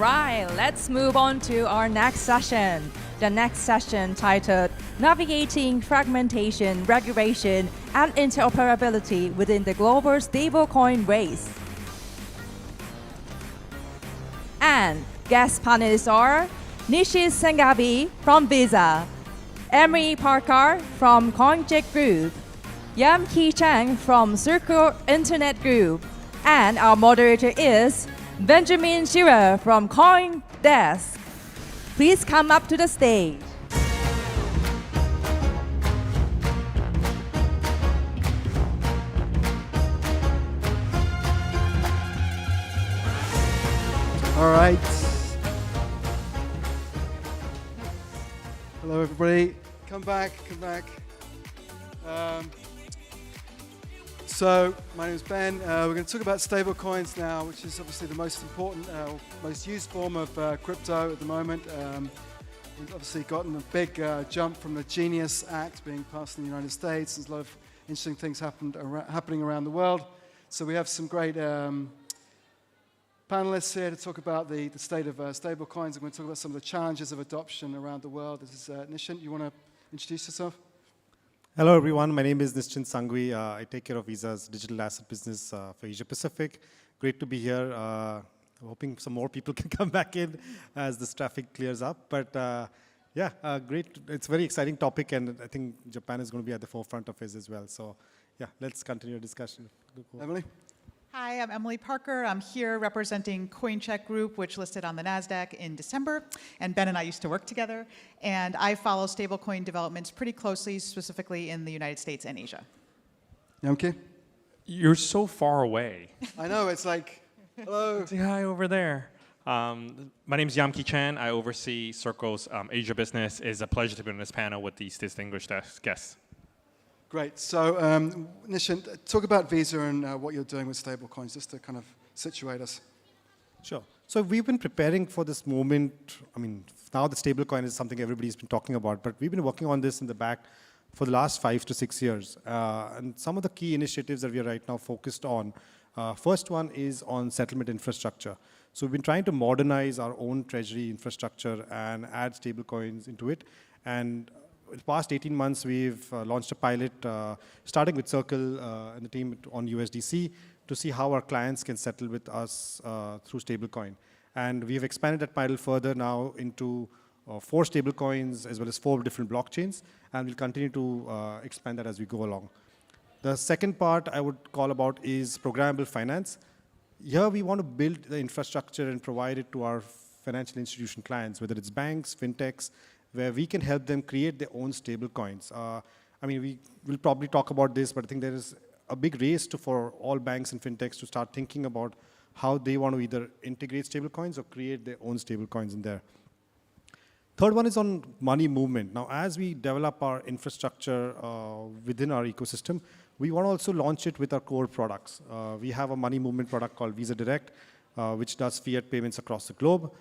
Right, let's move on to our next session. The next session titled Navigating Fragmentation, Regulation, and Interoperability within the Global Stablecoin Race. And guest panelists are Nischint Sanghavi from Visa, Emily Parker from Coincheck Group, Yam Ki CHAN from Circle Internet Group, and our moderator is Benjamin Schiller from CoinDesk. Please come up to the stage. All right. Hello, everybody. Come back. So my name is Ben. We're going to talk about stablecoins now, which is obviously the most important, most used form of crypto at the moment. We've obviously gotten a big jump from the Genius Act being passed in the United States. There's a lot of interesting things happening around the world. So we have some great panelists here to talk about the state of stablecoins. I'm going to talk about some of the challenges of adoption around the world. This is Nischint. You want to introduce yourself? Hello, everyone. My name is Nischint Sanghavi. I take care of Visa's digital asset business for Asia Pacific. Great to be here. I'm hoping some more people can come back in as this traffic clears up. But great. It's a very exciting topic, and I think Japan is going to be at the forefront of it as well. So, yeah, let's continue the discussion. Emily? Hi, I'm Emily Parker. I'm here representing Coincheck Group, which listed on the NASDAQ in December. And Ben and I used to work together. And I follow stablecoin developments pretty closely, specifically in the United States and Asia. Yam Ki? You're so far away. I know, it's like, hello. Say hi over there. My name is Yam Ki CHAN. I oversee Circle's Asia business. It's a pleasure to be on this panel with these distinguished guests. Great. So, Nischint, talk about Visa and what you're doing with stablecoins, just to kind of situate us. Sure. So we've been preparing for this moment. I mean, now the stablecoin is something everybody's been talking about, but we've been working on this in the back for the last 5 to 6 years. And some of the key initiatives that we are right now focused on, first one is on settlement infrastructure. So we've been trying to modernize our own treasury infrastructure and add stablecoins into it. And in the past 18 months, we've launched a pilot, starting with Circle and the team on USDC, to see how our clients can settle with us through stablecoin. And we've expanded that pilot further now into 4 stablecoins as well as 4 different blockchains, and we'll continue to expand that as we go along. The second part I would call about is programmable finance. Here we want to build the infrastructure and provide it to our financial institution clients, whether it's banks, fintechs, where we can help them create their own stable coins. I mean, we will probably talk about this, but I think there is a big race for all banks and fintechs to start thinking about how they want to either integrate stable coins or create their own stable coins in there. Third one is on money movement. Now, as we develop our infrastructure within our ecosystem, we want to also launch it with our core products. We have a money movement product called Visa Direct, which does fiat payments across the globe.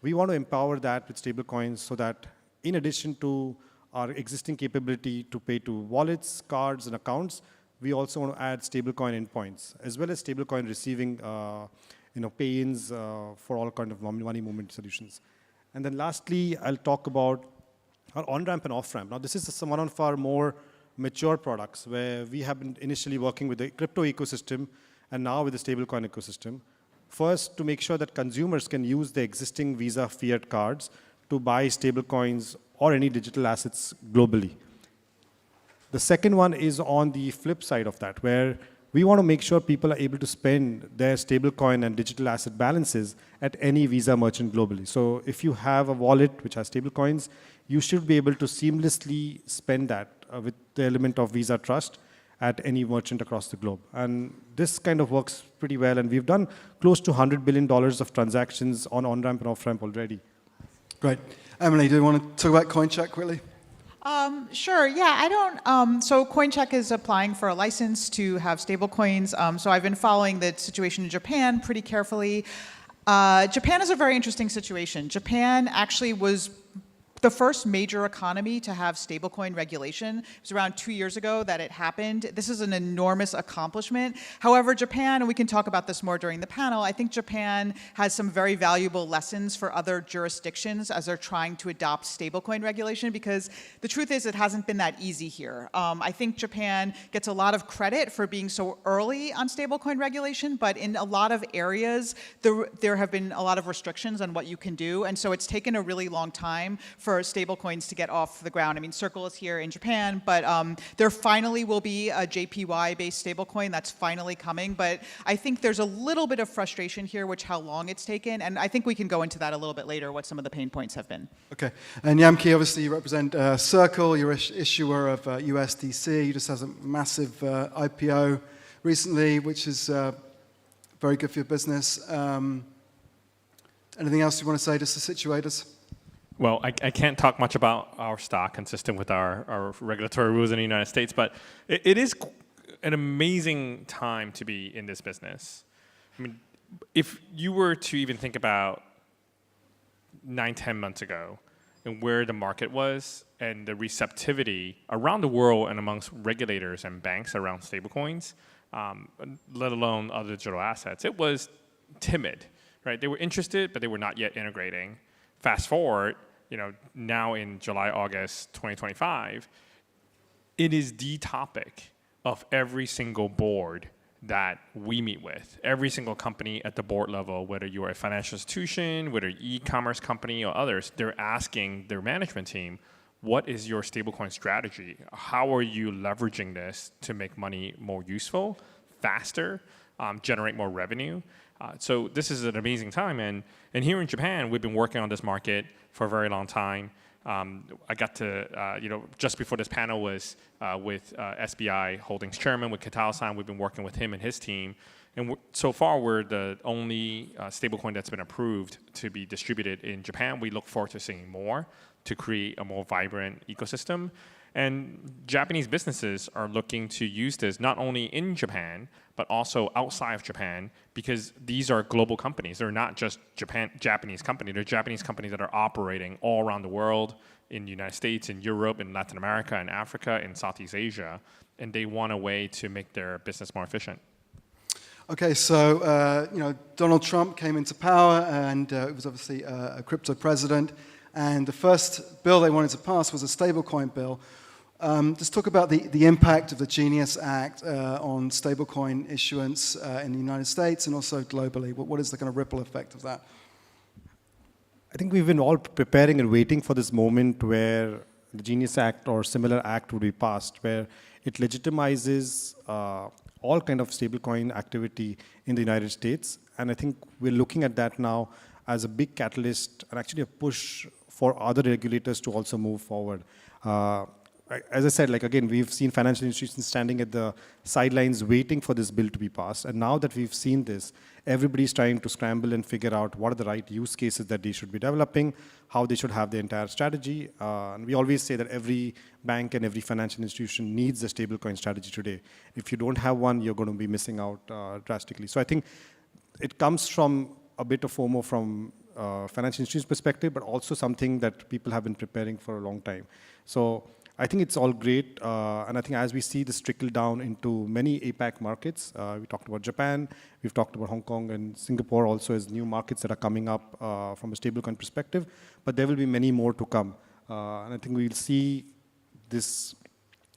We want to empower that with stable coins so that in addition to our existing capability to pay to wallets, cards, and accounts, we also want to add stablecoin endpoints, as well as stablecoin receiving pay-ins for all kind of money movement solutions. And then lastly, I'll talk about our on-ramp and off-ramp. Now, this is one of our more mature products where we have been initially working with the crypto ecosystem and now with the stablecoin ecosystem. First, to make sure that consumers can use the existing Visa fiat cards to buy stablecoins or any digital assets globally. The second one is on the flip side of that, where we want to make sure people are able to spend their stablecoin and digital asset balances at any Visa merchant globally. So if you have a wallet which has stablecoins, you should be able to seamlessly spend that with the element of Visa Trust at any merchant across the globe. And this kind of works pretty well, and we've done close to $100 billion of transactions on on-ramp and off-ramp already. Great. Emily, do you want to talk about Coincheck quickly? Sure. Yeah, I don't. So Coincheck is applying for a license to have stablecoins. So I've been following the situation in Japan pretty carefully. Japan is a very interesting situation. Japan actually was the first major economy to have stablecoin regulation. It was around 2 years ago that it happened. This is an enormous accomplishment. However, Japan, and we can talk about this more during the panel, I think Japan has some very valuable lessons for other jurisdictions as they're trying to adopt stablecoin regulation, because the truth is it hasn't been that easy here. I think Japan gets a lot of credit for being so early on stablecoin regulation, but in a lot of areas, there have been a lot of restrictions on what you can do, and so it's taken a really long time for stablecoins to get off the ground. I mean, Circle is here in Japan, but there finally will be a JPY-based stablecoin that's finally coming, but I think there's a little bit of frustration here, which how long it's taken, and I think we can go into that a little bit later, what some of the pain points have been. Okay, and Yam Ki, obviously you represent Circle, you're issuer of USDC, you just has a massive IPO recently, which is very good for your business. Anything else you want to say just to situate us? Well, I can't talk much about our stock consistent with our regulatory rules in the United States, but it is an amazing time to be in this business. I mean, if you were to even think about 9-10 months ago and where the market was and the receptivity around the world and amongst regulators and banks around stablecoins, let alone other digital assets, it was timid, right? They were interested, but they were not yet integrating. Fast forward, now in July, August 2025, it is the topic of every single board that we meet with. Every single company at the board level, whether you're a financial institution, whether e-commerce company or others, they're asking their management team, what is your stablecoin strategy? How are you leveraging this to make money more useful, faster, generate more revenue? So this is an amazing time, and here in Japan, we've been working on this market for a very long time. I got to, just before this panel was with SBI Holdings chairman, with Kitao-san, we've been working with him and his team, and so far we're the only stablecoin that's been approved to be distributed in Japan. We look forward to seeing more to create a more vibrant ecosystem. And Japanese businesses are looking to use this not only in Japan, but also outside of Japan, because these are global companies. They're not just Japanese companies. They're Japanese companies that are operating all around the world, in the United States, in Europe, in Latin America, in Africa, in Southeast Asia, and they want a way to make their business more efficient. Okay, so Donald Trump came into power, and it was obviously a crypto president, and the first bill they wanted to pass was a stablecoin bill. Just talk about the impact of the Genius Act on stablecoin issuance in the United States and also globally. What is the kind of ripple effect of that? I think we've been all preparing and waiting for this moment where the Genius Act or similar act would be passed, where it legitimizes all kind of stablecoin activity in the United States. And I think we're looking at that now as a big catalyst and actually a push for other regulators to also move forward. As I said, again, we've seen financial institutions standing at the sidelines waiting for this bill to be passed. And now that we've seen this, everybody's trying to scramble and figure out what are the right use cases that they should be developing, how they should have the entire strategy. And we always say that every bank and every financial institution needs a stablecoin strategy today. If you don't have one, you're going to be missing out drastically. So I think it comes from a bit of FOMO from financial institutions' perspective, but also something that people have been preparing for a long time. So I think it's all great, and I think as we see this trickle down into many APAC markets, we talked about Japan, we've talked about Hong Kong and Singapore also as new markets that are coming up from a stablecoin perspective, but there will be many more to come. And I think we'll see this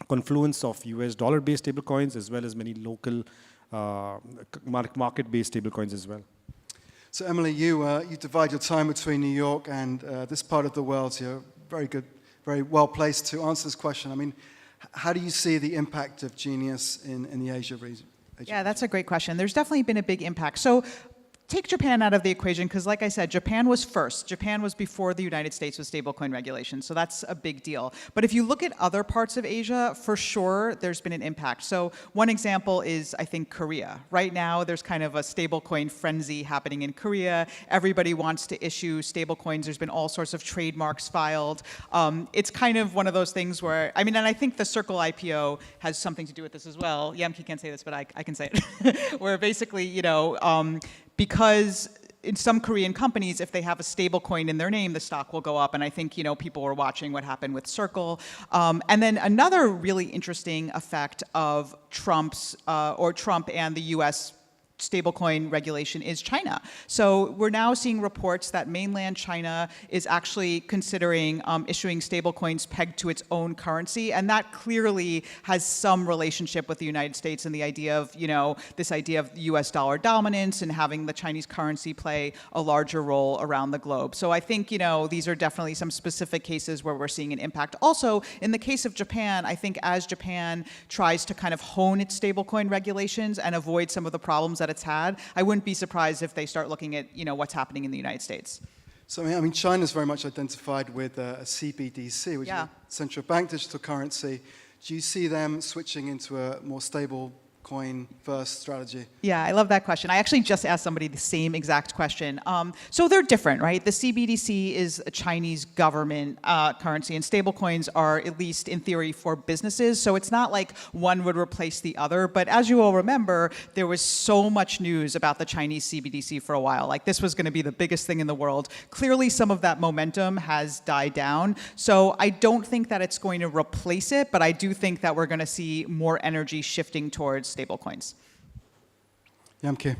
confluence of US dollar-based stablecoins as well as many local market-based stablecoins as well. So Emily, you divide your time between New York and this part of the world, so you're very well placed to answer this question. I mean, how do you see the impact of Genius in the Asia region? Yeah, that's a great question. There's definitely been a big impact. So take Japan out of the equation, because like I said, Japan was first. Japan was before the United States with stablecoin regulation, so that's a big deal. But if you look at other parts of Asia, for sure, there's been an impact. So one example is, I think, Korea. Right now, there's kind of a stablecoin frenzy happening in Korea. Everybody wants to issue stablecoins. There's been all sorts of trademarks filed. It's kind of one of those things where, I mean, and I think the Circle IPO has something to do with this as well. Yam Ki can't say this, but I can say it. Where basically, because in some Korean companies, if they have a stable coin in their name, the stock will go up. And I think, people were watching what happened with Circle. And then another really interesting effect of Trump and the US stablecoin regulation is China. So we're now seeing reports that mainland China is actually considering issuing stablecoins pegged to its own currency, and that clearly has some relationship with the United States and the idea of, this idea of US dollar dominance and having the Chinese currency play a larger role around the globe. So I think, these are definitely some specific cases where we're seeing an impact. Also, in the case of Japan, I think as Japan tries to kind of hone its stablecoin regulations and avoid some of the problems that it's had, I wouldn't be surprised if they start looking at what's happening in the United States. So China's very much identified with a CBDC, which is a central bank digital currency. Do you see them switching into a more stable coin first strategy? Yeah, I love that question. I actually just asked somebody the same exact question. So they're different, right? The CBDC is a Chinese government currency, and stablecoins are, at least in theory, for businesses. So it's not like one would replace the other. But as you all remember, there was so much news about the Chinese CBDC for a while. Like this was going to be the biggest thing in the world. Clearly, some of that momentum has died down. So I don't think that it's going to replace it, but I do think that we're going to see more energy shifting towards stablecoins. Yam Ki.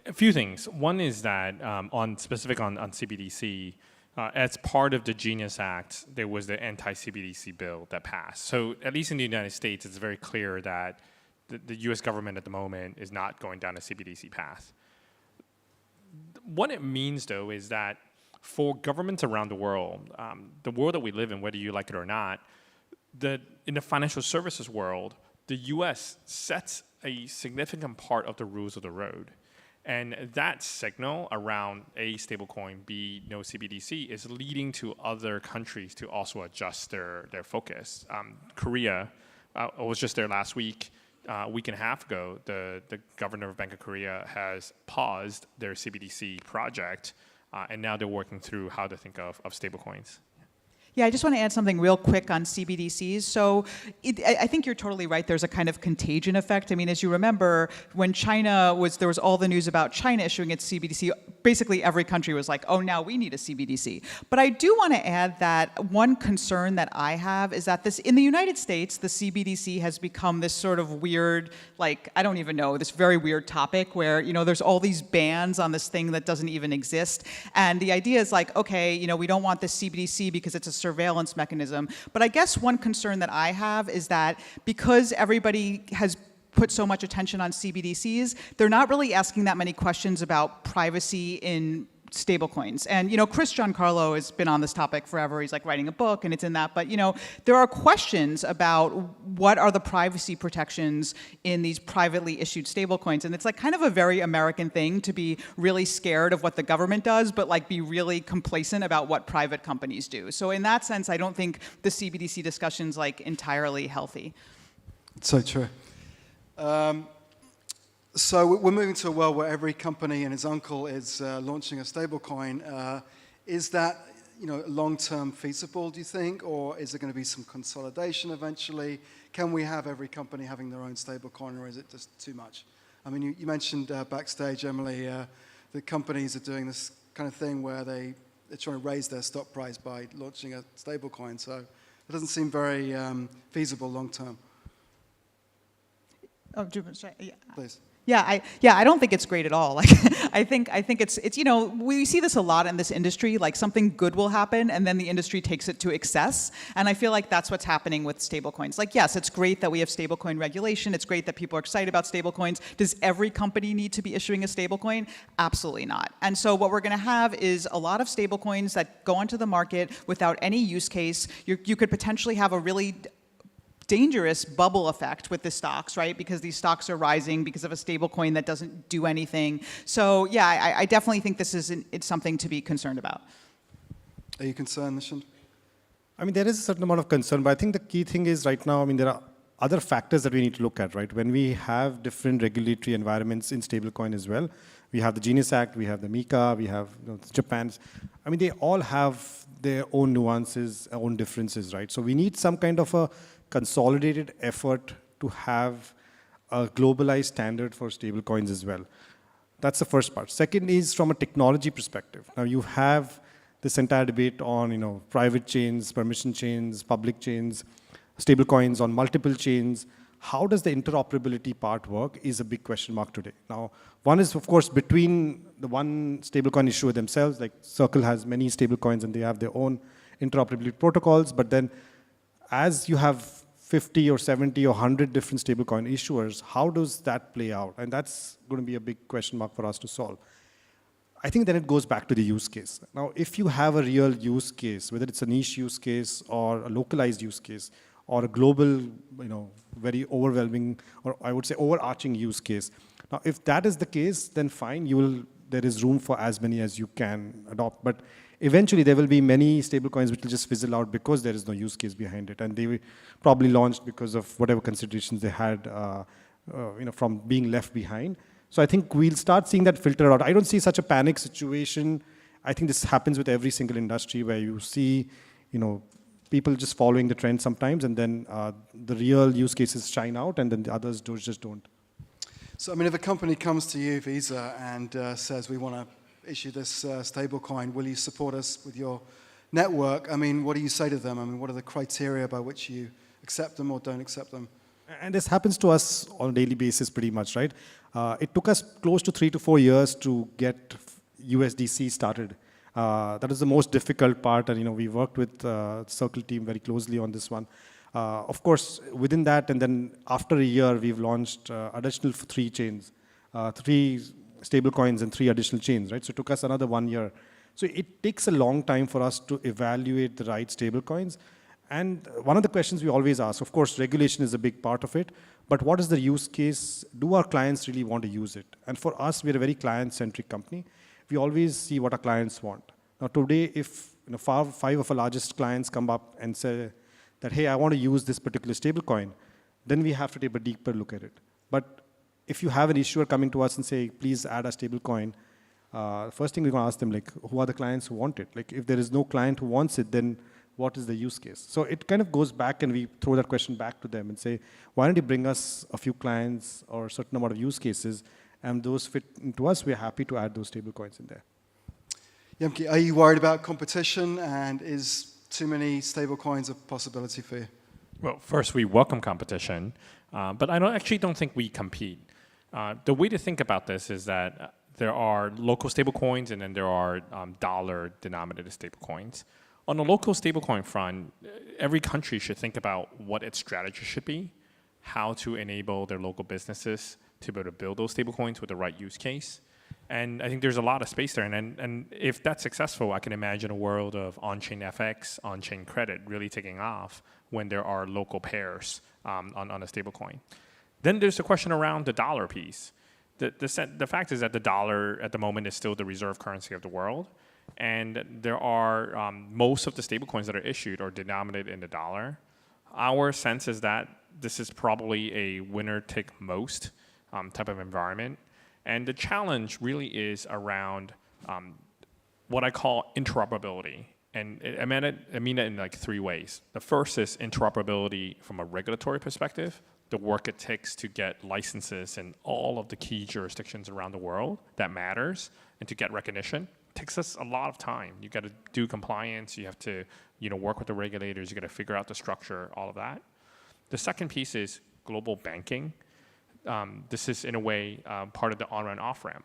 A few things. One is that on CBDC, as part of the Genius Act, there was the anti-CBDC bill that passed. So at least in the United States, it's very clear that the US government at the moment is not going down a CBDC path. What it means, though, is that for governments around the world that we live in, whether you like it or not, in the financial services world, the US sets a significant part of the rules of the road. And that signal around A, stablecoin, B, no CBDC, is leading to other countries to also adjust their focus. Korea, I was just there last week. A week and a half ago, the governor of Bank of Korea has paused their CBDC project, and now they're working through how to think of stablecoins. Yeah, I just want to add something real quick on CBDCs. So I think you're totally right. There's a kind of contagion effect. I mean, as you remember, when there was all the news about China issuing its CBDC, basically every country was like, oh, now we need a CBDC. But I do want to add that one concern that I have is that in the United States, the CBDC has become this sort of weird, I don't even know, this very weird topic where, there's all these bans on this thing that doesn't even exist. And the idea is okay, we don't want this CBDC because it's a surveillance mechanism. But I guess one concern that I have is that because everybody has put so much attention on CBDCs, they're not really asking that many questions about privacy in stablecoins. And Chris Giancarlo has been on this topic forever. He's writing a book and it's in that. But there are questions about what are the privacy protections in these privately issued stablecoins. And it's kind of a very American thing to be really scared of what the government does, but be really complacent about what private companies do. So in that sense, I don't think the CBDC discussion's entirely healthy. So true. So we're moving to a world where every company and his uncle is launching a stablecoin. Is that long-term feasible, do you think, or is there going to be some consolidation eventually? Can we have every company having their own stablecoin, or is it just too much? I mean, you mentioned backstage, Emily, the companies are doing this kind of thing where they're trying to raise their stock price by launching a stablecoin. So it doesn't seem very feasible long-term. Oh, yeah. Please. Yeah, I don't think it's great at all. I think it's we see this a lot in this industry. Something good will happen, and then the industry takes it to excess. And I feel like that's what's happening with stablecoins. Yes, it's great that we have stablecoin regulation. It's great that people are excited about stablecoins. Does every company need to be issuing a stablecoin? Absolutely not. And so what we're going to have is a lot of stablecoins that go onto the market without any use case. You could potentially have a really dangerous bubble effect with the stocks, right? Because these stocks are rising because of a stable coin that doesn't do anything. So yeah, I definitely think it's something to be concerned about. Are you concerned, Nischint? I mean, there is a certain amount of concern, but I think the key thing is right now, there are other factors that we need to look at, right? When we have different regulatory environments in stablecoin as well, we have the Genius Act, we have the MiCA, we have Japan's. They all have their own nuances, own differences, right? So we need some kind of a consolidated effort to have a globalized standard for stablecoins as well. That's the first part. Second is from a technology perspective. Now you have this entire debate on private chains, permission chains, public chains, stablecoins on multiple chains. How does the interoperability part work is a big question mark today. Now, one is, of course, between the one stablecoin issuer themselves, like Circle has many stablecoins and they have their own interoperability protocols, but then as you have 50 or 70 or 100 different stablecoin issuers, how does that play out? And that's going to be a big question mark for us to solve. I think then it goes back to the use case. Now, if you have a real use case, whether it's a niche use case or a localized use case, or a global, very overwhelming, or I would say overarching use case. Now, if that is the case, then fine, there is room for as many as you can adopt. But eventually, there will be many stablecoins which will just fizzle out because there is no use case behind it. And they were probably launched because of whatever considerations they had from being left behind. So I think we'll start seeing that filter out. I don't see such a panic situation. I think this happens with every single industry where you see, people just following the trend sometimes, and then the real use cases shine out, and then the others just don't. So, I mean, if a company comes to you, Visa, and says, we want to issue this stablecoin, will you support us with your network? I mean, what do you say to them? I mean, what are the criteria by which you accept them or don't accept them? And this happens to us on a daily basis pretty much, right? It took us close to 3 to 4 years to get USDC started. That is the most difficult part, and we worked with the Circle team very closely on this one. Of course, within that, and then after a year, we've launched additional 3 chains, 3 stablecoins and 3 additional chains, right? So it took us another 1 year. So it takes a long time for us to evaluate the right stablecoins. And one of the questions we always ask, of course, regulation is a big part of it, but what is the use case? Do our clients really want to use it? And for us, we're a very client-centric company. We always see what our clients want. Now today, if 5 of our largest clients come up and say that, hey, I want to use this particular stablecoin, then we have to take a deeper look at it. But if you have an issuer coming to us and say, please add a stablecoin, first thing we're going to ask them, like, who are the clients who want it? Like, if there is no client who wants it, then what is the use case? So it kind of goes back, and we throw that question back to them and say, why don't you bring us a few clients or a certain amount of use cases, and those fit into us, we're happy to add those stablecoins in there. Yam Ki, are you worried about competition, and is too many stablecoins a possibility for you? Well, first, we welcome competition, but I actually don't think we compete. The way to think about this is that there are local stablecoins, and then there are dollar-denominated stablecoins. On the local stablecoin front, every country should think about what its strategy should be, how to enable their local businesses to be able to build those stablecoins with the right use case. And I think there's a lot of space there. And if that's successful, I can imagine a world of on-chain FX, on-chain credit really taking off when there are local pairs on a stablecoin. Then there's the question around the dollar piece. The fact is that the dollar at the moment is still the reserve currency of the world. And there are most of the stablecoins that are issued are denominated in the dollar. Our sense is that this is probably a winner-take-most type of environment. And the challenge really is around what I call interoperability. And I mean it in like 3 ways. The first is interoperability from a regulatory perspective, the work it takes to get licenses in all of the key jurisdictions around the world that matters, and to get recognition. It takes us a lot of time. You got to do compliance, you have to work with the regulators, you got to figure out the structure, all of that. The second piece is global banking. This is, in a way, part of the on-ramp, off-ramp.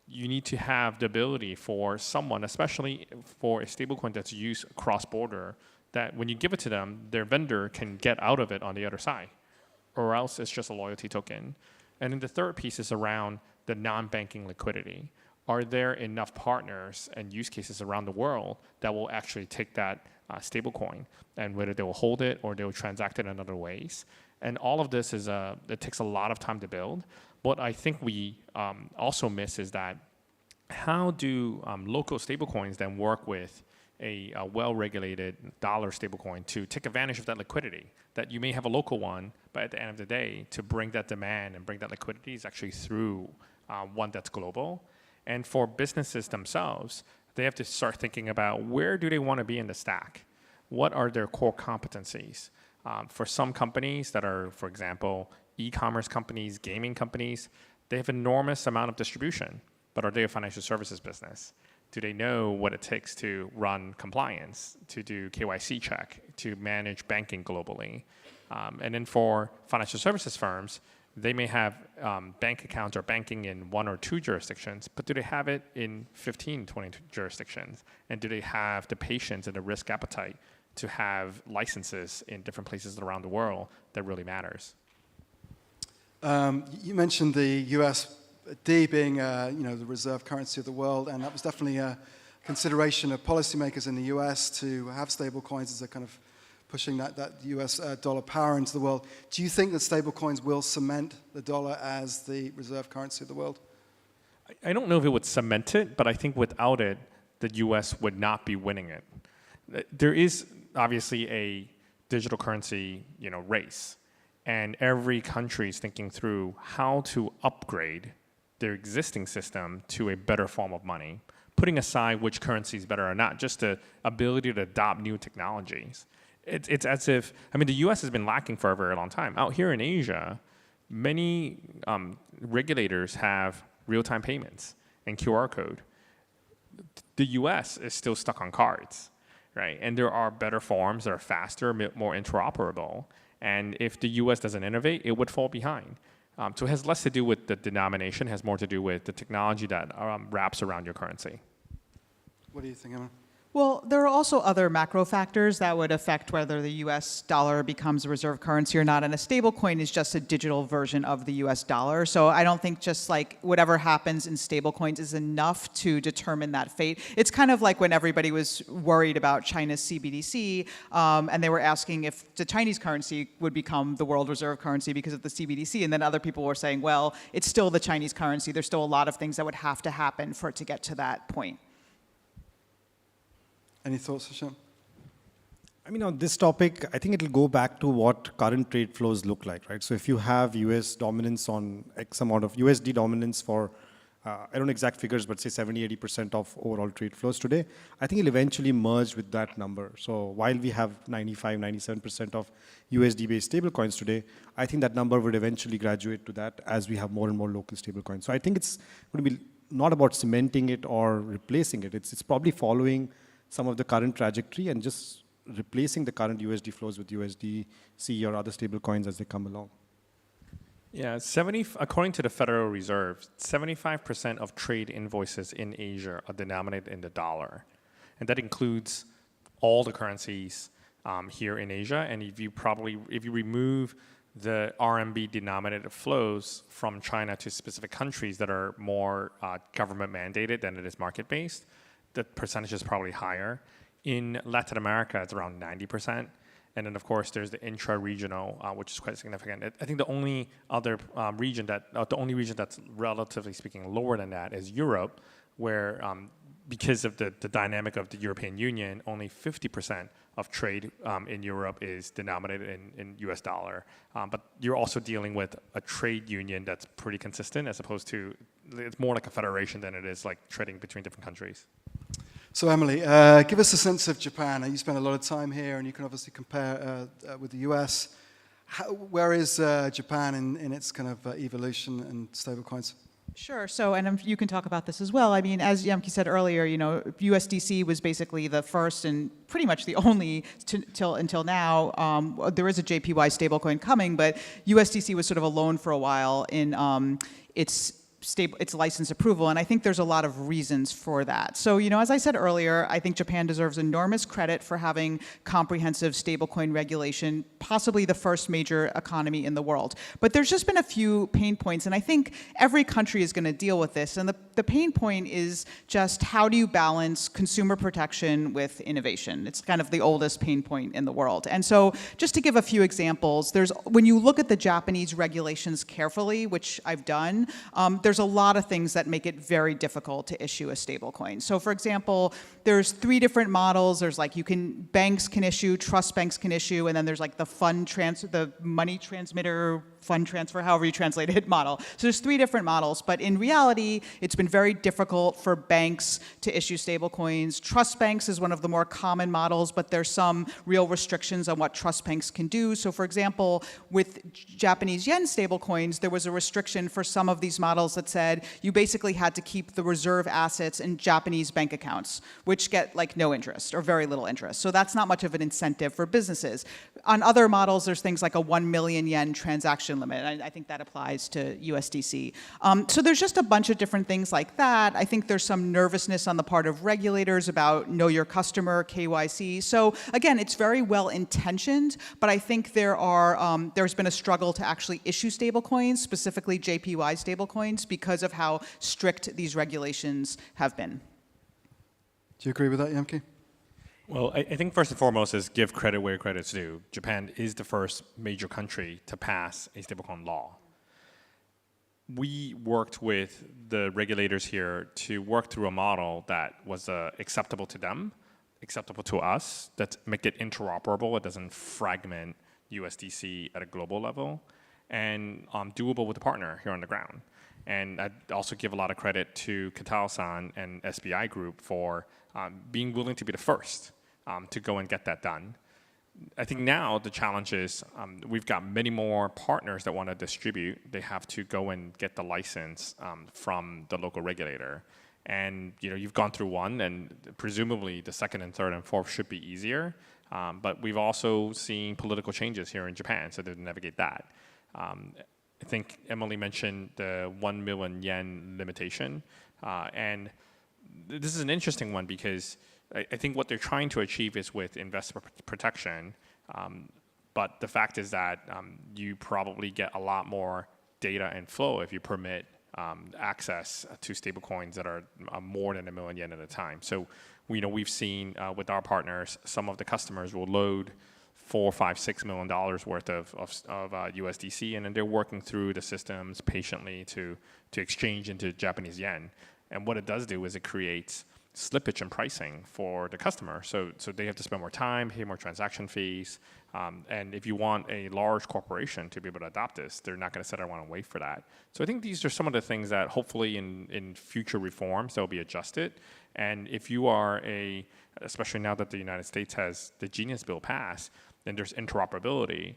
You need to have the ability for someone, especially for a stablecoin that's used cross-border, that when you give it to them, their vendor can get out of it on the other side, or else it's just a loyalty token. And then the third piece is around the non-banking liquidity. Are there enough partners and use cases around the world that will actually take that stablecoin, and whether they will hold it or they will transact it in other ways? And all of this it takes a lot of time to build. What I think we also miss is that how do local stablecoins then work with a well-regulated dollar stablecoin to take advantage of that liquidity? That you may have a local one, but at the end of the day, to bring that demand and bring that liquidity is actually through one that's global. And for businesses themselves, they have to start thinking about where do they want to be in the stack? What are their core competencies? For some companies that are, for example, e-commerce companies, gaming companies, they have enormous amount of distribution. but are they a financial services business? Do they know what it takes to run compliance, to do KYC check, to manage banking globally? And then for financial services firms, they may have bank accounts or banking in 1 or 2 jurisdictions, but do they have it in 15, 20 jurisdictions? And do they have the patience and the risk appetite to have licenses in different places around the world that really matters? You mentioned the USD being the reserve currency of the world, and that was definitely a consideration of policymakers in the US to have stable coins as a kind of pushing that US dollar power into the world. Do you think that stable coins will cement the dollar as the reserve currency of the world? I don't know if it would cement it, but I think without it, the US would not be winning it. There is obviously a digital currency race, and every country is thinking through how to upgrade their existing system to a better form of money, putting aside which currency is better or not, just the ability to adopt new technologies. It's as if, the US has been lacking for a very long time. Out here in Asia, many regulators have real-time payments and QR code. The US is still stuck on cards, right? And there are better forms that are faster, more interoperable. And if the US doesn't innovate, it would fall behind. So it has less to do with the denomination, has more to do with the technology that wraps around your currency. What do you think, Emma? Well, there are also other macro factors that would affect whether the US dollar becomes a reserve currency or not, and a stablecoin is just a digital version of the US dollar. So I don't think just like whatever happens in stablecoins is enough to determine that fate. It's kind of like when everybody was worried about China's CBDC, and they were asking if the Chinese currency would become the world reserve currency because of the CBDC, and then other people were saying, well, it's still the Chinese currency. There's still a lot of things that would have to happen for it to get to that point. Any thoughts, Nischint? On this topic, I think it'll go back to what current trade flows look like, right? So if you have US dominance on X amount of USD dominance for, I don't know exact figures, but say 70, 80% of overall trade flows today, I think it'll eventually merge with that number. So while we have 95, 97% of USD-based stablecoins today, I think that number would eventually graduate to that as we have more and more local stablecoins. So I think it's going to be not about cementing it or replacing it. It's probably following some of the current trajectory and just replacing the current USD flows with USDC or other stable coins as they come along. Yeah, according to the Federal Reserve, 75% of trade invoices in Asia are denominated in the dollar. And that includes all the currencies here in Asia. And if you remove the RMB denominated flows from China to specific countries that are more government mandated than it is market based, the percentage is probably higher. In Latin America, it's around 90%. And then, of course, there's the intra-regional, which is quite significant. I think the only other region that's relatively speaking lower than that is Europe, where because of the dynamic of the European Union, only 50% of trade in Europe is denominated in US dollar. But you're also dealing with a trade union that's pretty consistent, as opposed to, it's more like a federation than it is like trading between different countries. So Emily, give us a sense of Japan. You spend a lot of time here, and you can obviously compare with the US. Where is Japan in its kind of evolution and stablecoins? Sure. So, and you can talk about this as well. As Yam Ki said earlier, USDC was basically the first and pretty much the only until now. There is a JPY stablecoin coming, but USDC was sort of alone for a while in its license approval, and I think there's a lot of reasons for that. So, as I said earlier, I think Japan deserves enormous credit for having comprehensive stablecoin regulation, possibly the first major economy in the world. But there's just been a few pain points, and I think every country is going to deal with this. And the pain point is just how do you balance consumer protection with innovation? It's kind of the oldest pain point in the world. And so, just to give a few examples, when you look at the Japanese regulations carefully, which I've done, there's a lot of things that make it very difficult to issue a stablecoin. So for example, there's 3 different models. There's banks can issue, trust banks can issue, and then there's the money transmitter, fund transfer, however you translate it, model. So there's 3 different models, but in reality, it's been very difficult for banks to issue stablecoins. Trust banks is one of the more common models, but there's some real restrictions on what trust banks can do. So for example, with Japanese yen stablecoins, there was a restriction for some of these models that said you basically had to keep the reserve assets in Japanese bank accounts, which get like no interest or very little interest. So that's not much of an incentive for businesses. On other models, there's things like a 1 million yen transaction limit. I think that applies to USDC. So there's just a bunch of different things like that. I think there's some nervousness on the part of regulators about know your customer, KYC. So again, it's very well intentioned, but I think there's been a struggle to actually issue stablecoins, specifically JPY stablecoins, because of how strict these regulations have been. Do you agree with that, Yam Ki? Well, I think first and foremost is give credit where credit's due. Japan is the first major country to pass a stablecoin law. We worked with the regulators here to work through a model that was acceptable to them, acceptable to us, that make it interoperable, it doesn't fragment USDC at a global level, and doable with a partner here on the ground. And I'd also give a lot of credit to Katao-san and SBI Group for being willing to be the first to go and get that done. I think now the challenge is we've got many more partners that want to distribute. They have to go and get the license from the local regulator. And you've gone through one, and presumably the second and third and fourth should be easier. But we've also seen political changes here in Japan, so to navigate that. I think Emily mentioned the 1 million yen limitation. And this is an interesting one because I think what they're trying to achieve is with investor protection. But the fact is that you probably get a lot more data and flow if you permit access to stablecoins that are more than 1 million yen at a time. So we've seen with our partners, some of the customers will load $4, $5, $6 million worth of USDC, and then they're working through the systems patiently to exchange into Japanese yen. And what it does do is it creates slippage in pricing for the customer. So they have to spend more time, pay more transaction fees. And if you want a large corporation to be able to adopt this, they're not going to sit around and wait for that. So I think these are some of the things that hopefully in future reforms, they'll be adjusted. And if you are especially now that the United States has the Genius Bill passed, then there's interoperability.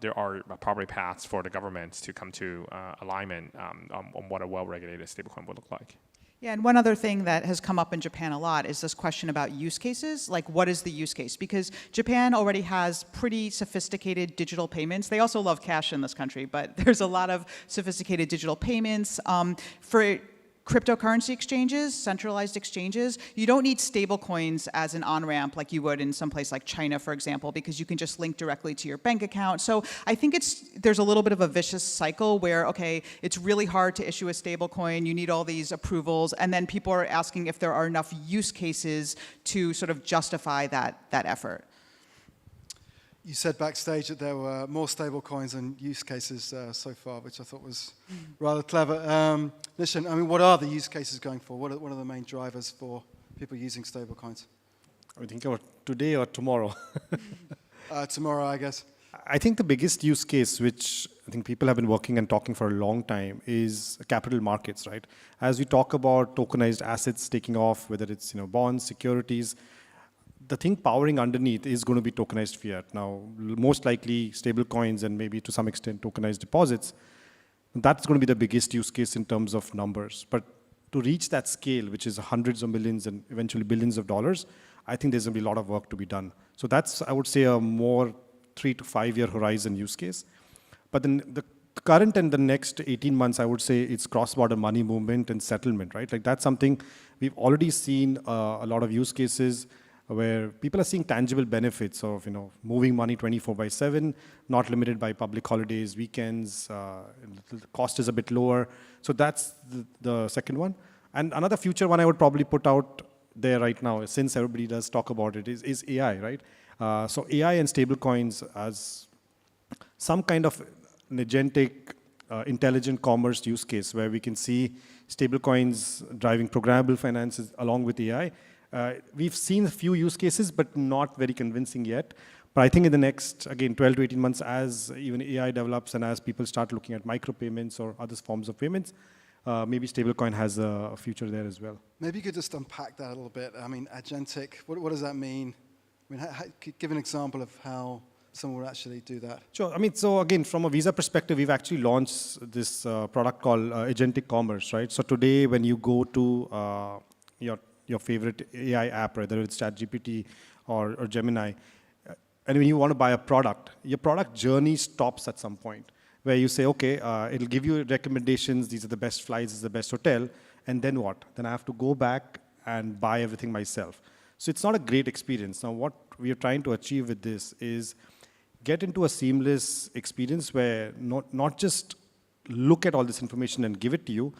There are probably paths for the governments to come to alignment on what a well-regulated stablecoin would look like. Yeah, and one other thing that has come up in Japan a lot is this question about use cases. Like, what is the use case? Because Japan already has pretty sophisticated digital payments. They also love cash in this country, but there's a lot of sophisticated digital payments. For cryptocurrency exchanges, centralized exchanges, you don't need stable coins as an on-ramp like you would in some place like China, for example, because you can just link directly to your bank account. So I think there's a little bit of a vicious cycle where, okay, it's really hard to issue a stable coin, you need all these approvals, and then people are asking if there are enough use cases to sort of justify that effort. You said backstage that there were more stable coins than use cases so far, which I thought was rather clever. Nischint, I mean, what are the use cases going for? What are the main drivers for people using stable coins? I think about today or tomorrow. Tomorrow, I guess. I think the biggest use case, which I think people have been working and talking for a long time, is capital markets, right? As we talk about tokenized assets taking off, whether it's bonds, securities, the thing powering underneath is going to be tokenized fiat. Now, most likely stable coins and maybe to some extent tokenized deposits. That's going to be the biggest use case in terms of numbers. But to reach that scale, which is hundreds of millions and eventually billions of dollars, I think there's going to be a lot of work to be done. So that's, I would say, a more 3 to 5 year horizon use case. But then the current and the next 18 months, I would say it's cross-border money movement and settlement, right? Like that's something we've already seen a lot of use cases where people are seeing tangible benefits of moving money 24/7, not limited by public holidays, weekends. The cost is a bit lower. So that's the second one. And another future one I would probably put out there right now, since everybody does talk about it, is AI, right? So AI and stablecoins as some kind of an agentic, intelligent commerce use case where we can see stablecoins driving programmable finances along with AI. We've seen a few use cases, but not very convincing yet. But I think in the next, again, 12 to 18 months, as even AI develops and as people start looking at micropayments or other forms of payments, maybe stablecoin has a future there as well. Maybe you could just unpack that a little bit. I mean, agentic, what does that mean? I mean, give an example of how someone would actually do that? Sure. I mean, so again, from a Visa perspective, we've actually launched this product called Agentic Commerce, right? So today, when you go to your favorite AI app, whether it's ChatGPT or Gemini, and when you want to buy a product, your product journey stops at some point where you say, okay, it'll give you recommendations. These are the best flights, this is the best hotel. And then what? Then I have to go back and buy everything myself. So it's not a great experience. Now, what we are trying to achieve with this is get into a seamless experience where not just look at all this information and give it to you,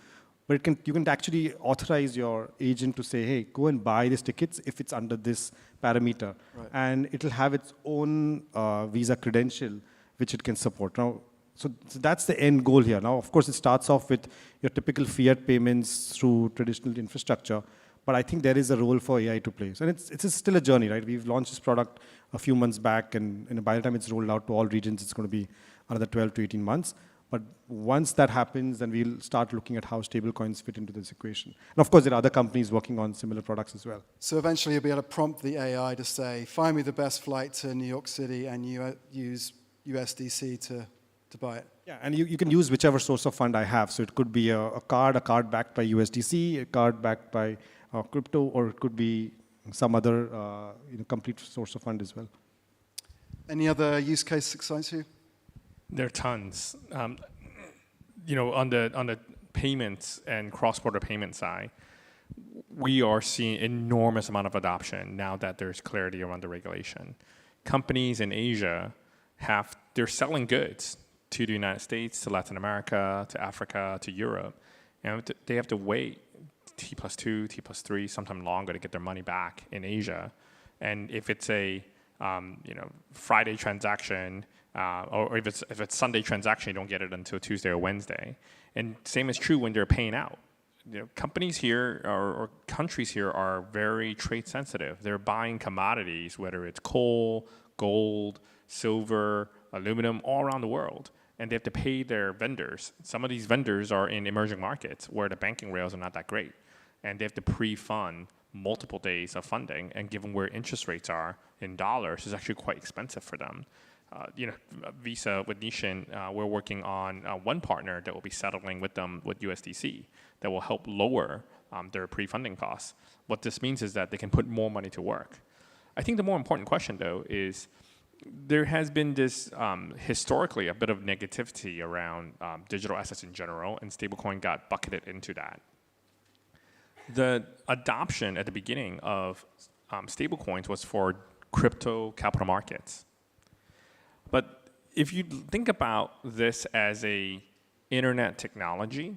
but you can actually authorize your agent to say, hey, go and buy these tickets if it's under this parameter. Right. And it'll have its own Visa credential, which it can support. Now, so that's the end goal here. Now, of course, it starts off with your typical fiat payments through traditional infrastructure, but I think there is a role for AI to play. So it's still a journey, right? We've launched this product a few months back, and by the time it's rolled out to all regions, it's going to be another 12 to 18 months. But once that happens, then we'll start looking at how stablecoins fit into this equation. And of course, there are other companies working on similar products as well. So eventually you'll be able to prompt the AI to say, find me the best flight to New York City, and you use USDC to buy it. Yeah, and you can use whichever source of fund I have. So it could be a card backed by USDC, a card backed by crypto, or it could be some other complete source of fund as well. Any other use case excites you? There are tons. On the payments and cross-border payment side, we are seeing enormous amount of adoption now that there's clarity around the regulation. Companies in Asia they're selling goods to the United States, to Latin America, to Africa, to Europe, and they have to wait T+2, T+3, sometime longer to get their money back in Asia. And if it's a Friday transaction, or if it's Sunday transaction, you don't get it until Tuesday or Wednesday. And same is true when they're paying out. Companies here or countries here are very trade sensitive. They're buying commodities, whether it's coal, gold, silver, aluminum, all around the world. And they have to pay their vendors. Some of these vendors are in emerging markets where the banking rails are not that great. And they have to pre-fund multiple days of funding. And given where interest rates are in dollars, it's actually quite expensive for them. Visa with Nischint, we're working on one partner that will be settling with them with USDC that will help lower their pre-funding costs. What this means is that they can put more money to work. I think the more important question, though, is there has been this historically a bit of negativity around digital assets in general, and stablecoin got bucketed into that. The adoption at the beginning of stablecoins was for crypto capital markets. But if you think about this as a internet technology,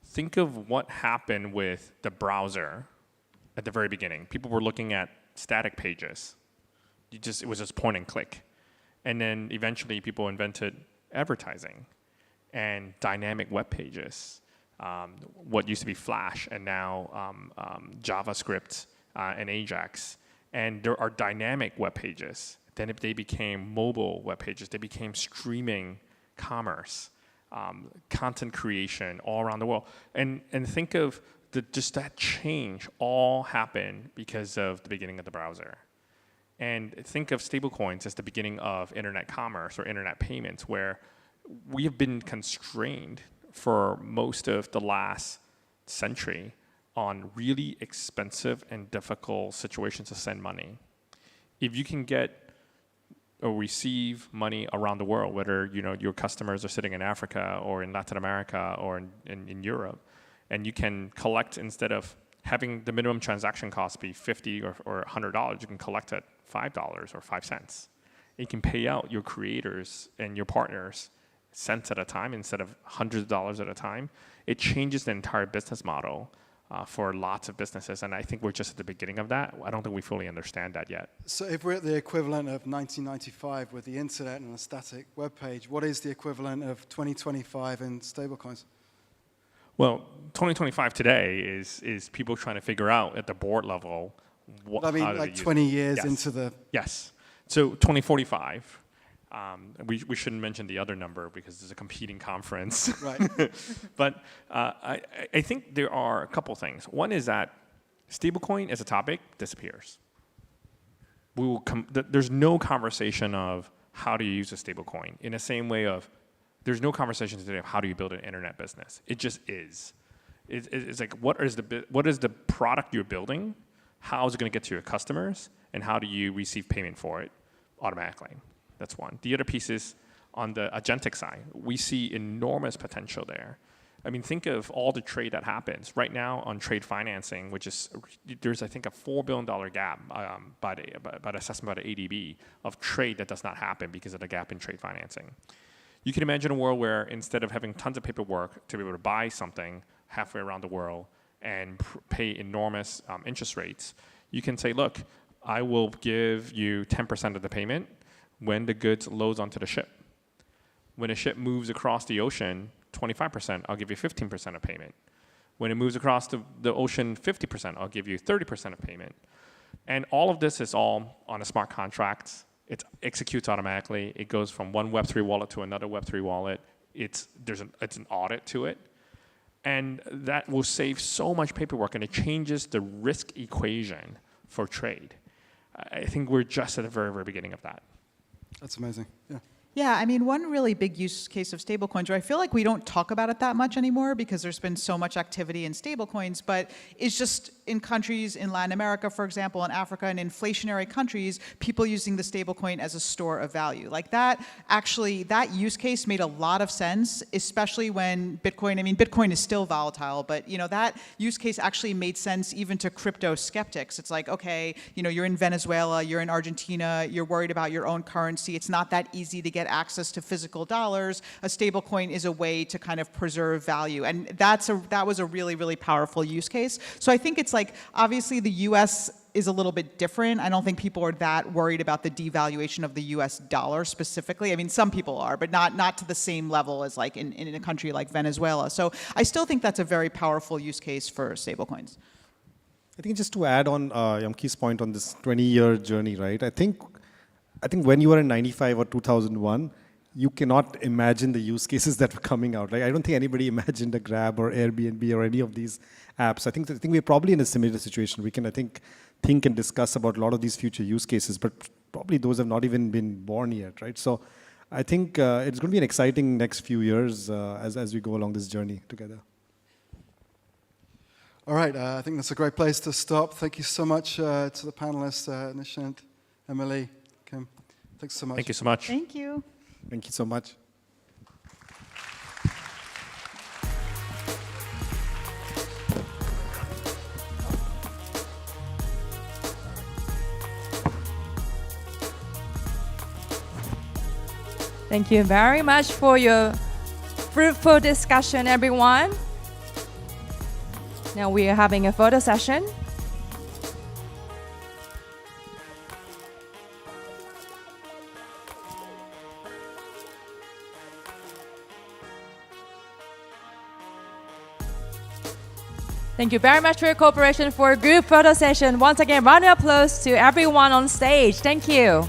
think of what happened with the browser at the very beginning. People were looking at static pages. It was just point and click. And then eventually people invented advertising and dynamic web pages, what used to be Flash and now JavaScript and Ajax. And there are dynamic web pages. Then they became mobile web pages. They became streaming commerce, content creation all around the world. And think of just that change all happened because of the beginning of the browser. And think of stablecoins as the beginning of internet commerce or internet payments, where we have been constrained for most of the last century on really expensive and difficult situations to send money. If you can get or receive money around the world, whether your customers are sitting in Africa or in Latin America or in Europe, and you can collect, instead of having the minimum transaction cost be $50 or $100, you can collect at $5 or 5 cents. You can pay out your creators and your partners cents at a time instead of hundreds of dollars at a time. It changes the entire business model for lots of businesses, and I think we're just at the beginning of that. I don't think we fully understand that yet. So if we're at the equivalent of 1995 with the internet and a static web page, what is the equivalent of 2025 in stablecoins? Well, 2025 today is people trying to figure out at the board level I mean, like 20 years into the... Yes. So 2045, we shouldn't mention the other number because there's a competing conference. Right. But I think there are a couple things. One is that stablecoin as a topic disappears. there's no conversation of how do you use a stablecoin in the same way of there's no conversation today of how do you build an internet business. It just is. It's like what is the product you're building? How is it going to get to your customers? And how do you receive payment for it automatically? That's one. The other piece is on the agentic side. We see enormous potential there. I mean, think of all the trade that happens right now on trade financing, which is there's I think a $4 billion gap by the assessment by the ADB of trade that does not happen because of the gap in trade financing. You can imagine a world where instead of having tons of paperwork to be able to buy something halfway around the world and pay enormous interest rates, you can say, look, I will give you 10% of the payment when the goods loads onto the ship. When a ship moves across the ocean, 25%, I'll give you 15% of payment. When it moves across the ocean, 50%, I'll give you 30% of payment. And all of this is all on a smart contract. It executes automatically. It goes from one Web3 wallet to another Web3 wallet. It's an audit to it. And that will save so much paperwork, and it changes the risk equation for trade. I think we're just at the very, very beginning of that. That's amazing. Yeah. Yeah, I mean, one really big use case of stablecoins, where I feel like we don't talk about it that much anymore because there's been so much activity in stablecoins, but it's just in countries in Latin America, for example, in Africa, and inflationary countries, people using the stablecoin as a store of value. Like that, actually, that use case made a lot of sense, especially when Bitcoin, I mean, Bitcoin is still volatile, but that use case actually made sense even to crypto skeptics. It's like, okay, you're in Venezuela, you're in Argentina, you're worried about your own currency. It's not that easy to get access to physical dollars. A stablecoin is a way to kind of preserve value. And that was a really, really powerful use case. So I think it's like, obviously the US is a little bit different. I don't think people are that worried about the devaluation of the US dollar specifically. I mean, some people are, but not to the same level as like in a country like Venezuela. So I still think that's a very powerful use case for stablecoins. I think just to add on Yam Ki's point on this 20-year journey, right? I think when you were in 95 or 2001, you cannot imagine the use cases that were coming out. Like I don't think anybody imagined a Grab or Airbnb or any of these apps. I think we're probably in a similar situation. We can, I think and discuss about a lot of these future use cases, but probably those have not even been born yet, right? So I think it's going to be an exciting next few years as we go along this journey together. All right, I think that's a great place to stop. Thank you so much to the panelists, Nischint, Emily, Kim. Thanks so much. Thank you so much. Thank you. Thank you so much. Thank you very much for your fruitful discussion, everyone. Now we are having a photo session. Thank you very much for your cooperation for a group photo session. Once again, round of applause to everyone on stage. Thank you.